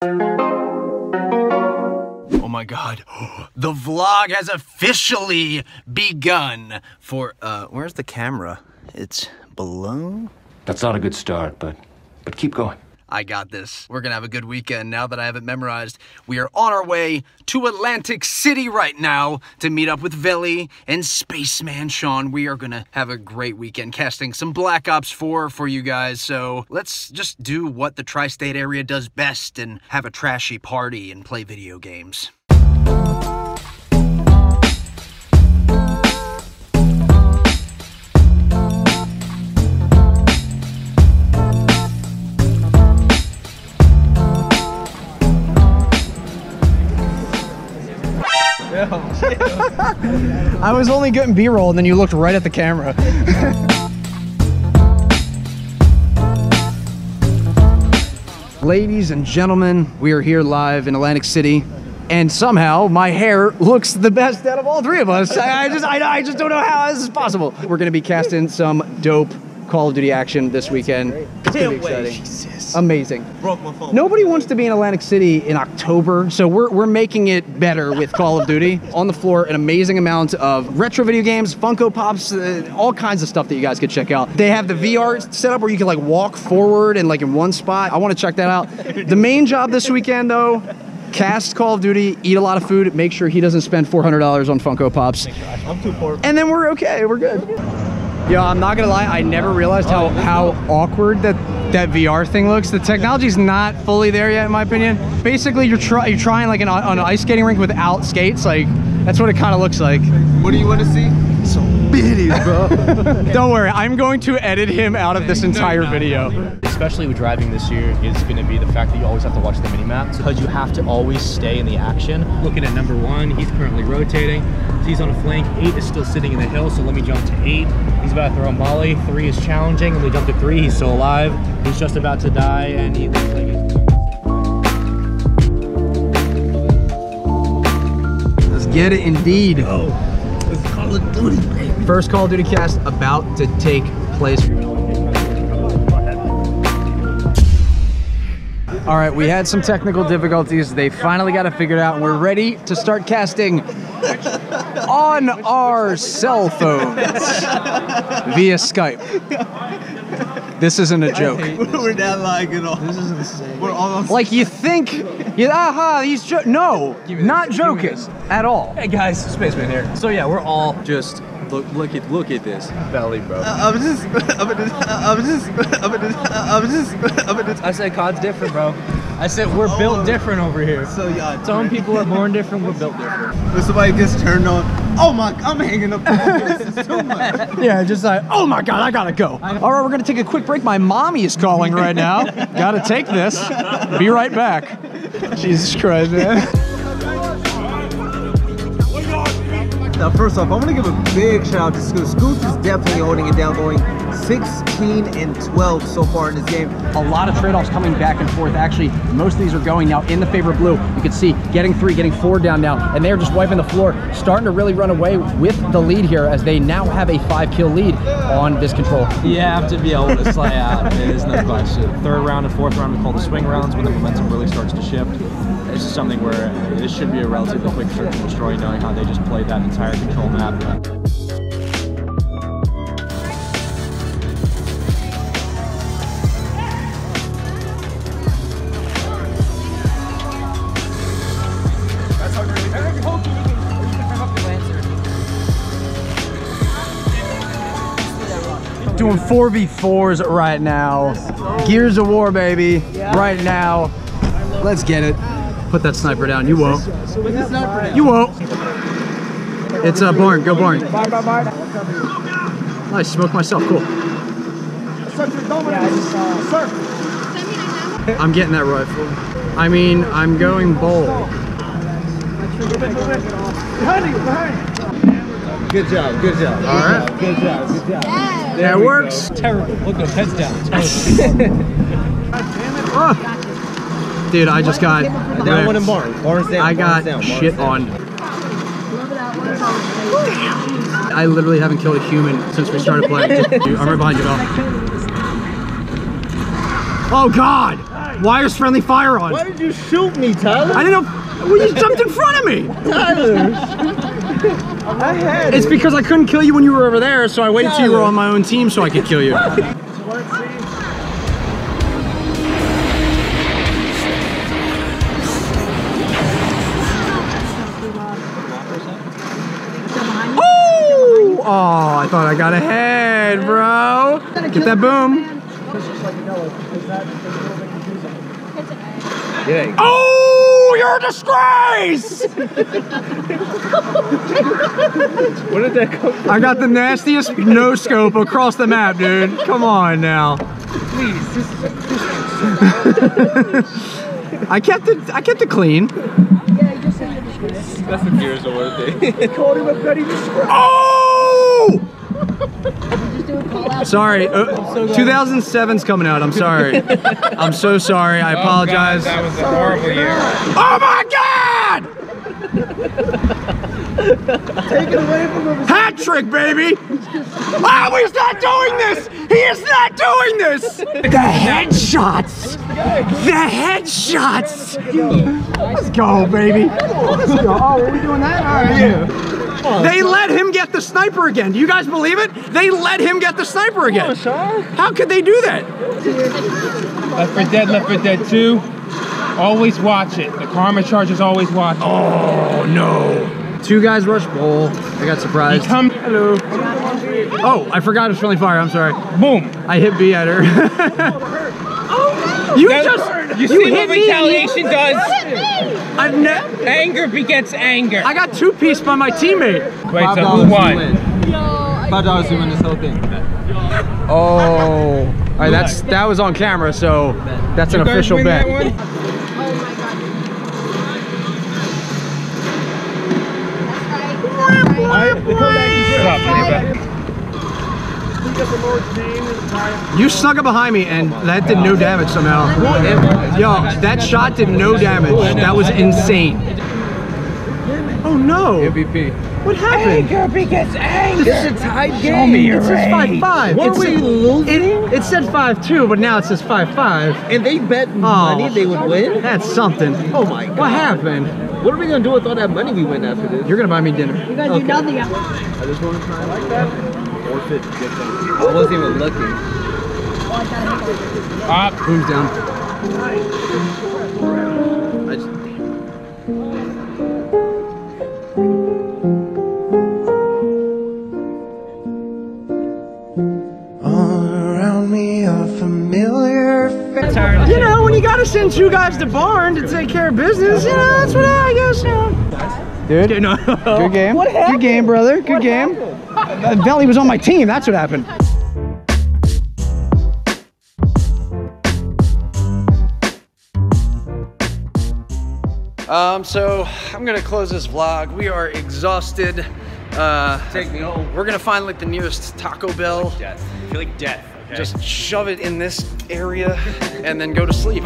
Oh my god, the vlog has officially begun for, where's the camera? It's below? That's not a good start, but keep going. I got this. We're gonna have a good weekend now that I have it memorized. We are on our way to Atlantic City right now to meet up with Veli and Spaceman Sean. We are gonna have a great weekend casting some Black Ops 4 for you guys. So let's just do what the tri-state area does best and have a trashy party and play video games. I was only getting B-roll and then you looked right at the camera. Ladies and gentlemen, we are here live in Atlantic City, and somehow my hair looks the best out of all three of us. I just don't know how this is possible. We're gonna be casting some dope Call of Duty action this weekend. It's gonna be exciting. Jesus. Amazing. Broke my phone. Nobody wants to be in Atlantic City in October, so we're making it better with Call of Duty. On the floor, an amazing amount of retro video games, Funko Pops, all kinds of stuff that you guys could check out. They have the VR set up where you can like walk forward and like in one spot. I want to check that out. The main job this weekend though, cast Call of Duty, eat a lot of food, make sure he doesn't spend $400 on Funko Pops. I'm too poor. And then we're okay, we're good. Yo, I'm not gonna lie, I never realized how awkward that VR thing looks. The technology's not fully there yet, in my opinion. Basically, you're trying like on an ice skating rink without skates. Like, that's what it kind of looks like. What do you want to see? Some bitties, bro. Don't worry, I'm going to edit him out of this entire video. Especially with driving this year is going to be the fact that you always have to watch the mini-map because you have to always stay in the action. Looking at number 1, he's currently rotating. He's on a flank. 8 is still sitting in the hill, so let me jump to 8. He's about to throw a molly. 3 is challenging. Let me jump to 3. He's still alive. He's just about to die, and he thinks like Let's get it indeed. Oh, it's Call of Duty, baby. First Call of Duty cast about to take place. All right, we had some technical difficulties. They finally got it figured out, and we're ready to start casting on our cell phones via Skype. This isn't a joke. We're not lying at all. This is insane. We're almost like you think, he's no, not joking at all. Hey guys, Spaceman here. So yeah, we're all Just look at this. belly, bro. I said COD's different, bro. I said we're built different over here. So yeah. Some people are born different, we're built different. When somebody gets turned on, oh my, I'm hanging up. This is too much. Yeah, just like, oh my God, I gotta go. All right, we're gonna take a quick break. My mommy is calling right now. Gotta take this. Be right back. Jesus Christ, man. Now, first off, I want to give a big shout out to Scoot. Scoot is definitely holding it down, going 16 and 12 so far in this game. A lot of trade-offs coming back and forth. Actually, most of these are going now in the favor of blue. You can see getting 3, getting 4 down now, and they're just wiping the floor, starting to really run away with the lead here as they now have a 5-kill lead on this control. You have to be able to slay out. There's no question. 3rd round and 4th round we call the swing rounds when the momentum really starts to shift. This is something where this should be a relatively quick search and destroy, knowing how they just played that entire control map. Doing 4v4s right now. Gears of War, baby. Right now. Let's get it. Put that sniper down. You won't. You won't. It's a barn. Go barn. Nice. Smoked myself. Cool. I'm getting that rifle. I mean, I'm going bold. Good job, good job. All right. Good job, good job. That works. Terrible. Look, those heads down. Oh. Dude, I just got Down one in barn. Barn's down. I got Barn's down. shit on. I literally haven't killed a human since we started playing. I'm right behind you, Bell. Oh God! Why is friendly fire on? Why did you shoot me, Tyler? I didn't know. Well, you jumped in front of me. Tyler. I had It's because I couldn't kill you when you were over there, so I waited till you were on my own team so I could kill you. Oh, I thought I got ahead, bro. Get that boom. Oh, you're a disgrace! Where did that come from? I got the nastiest no scope across the map, dude. Come on now. Please, this is I kept it clean. That's the Gears of War thing. They called him a petty disgrace. Oh! Sorry, 2007's coming out. I'm sorry. I'm so sorry. I apologize. God, that was a horrible year. Oh my God! Take it away from him. Hat trick, baby! Oh, he's not doing this! He is not doing this! The headshots! The headshots! Let's go, baby. Let's go. Oh, are we doing that? All right. Yeah. They let him get the sniper again. Do you guys believe it? They let him get the sniper again. How could they do that? Left 4 Dead 2. Always watch it. The karma charges always watch it. Oh, no. 2 guys rush bowl. I got surprised. Hello. Oh, I forgot it was friendly fire. I'm sorry. Boom. I hit B at her. You You see hit what me. retaliation does? Anger begets anger. I got 2-pieced by my teammate. Wait, so who won? $5 to win this whole thing. Oh, all right. That was on camera, so that's an official bet. You snuck up behind me, and that did no damage somehow. Yo, that shot did no damage. That was insane. Oh no! MVP. What happened? begets anger. This is a tied game. Show me your It says 5-5. Were we losing? It said 5-2, but now it says 5-5. And they bet money they would win? That's something. Oh my God. What happened? What are we going to do with all that money we win after this? You're gonna buy me dinner. You guys do nothing. I just want to try like that. Forfeit. I wasn't even looking. Up. Boom's down. You know, when you gotta send 2 guys to barn to take care of business, you know, that's what I guess. Dude, good game. What happened? Good game, brother. Good game. Belly was on my team. That's what happened. So I'm gonna close this vlog. We are exhausted. Take me home. We're gonna find like the nearest Taco Bell. Death. I feel like death. Okay? Just shove it in this area and then go to sleep.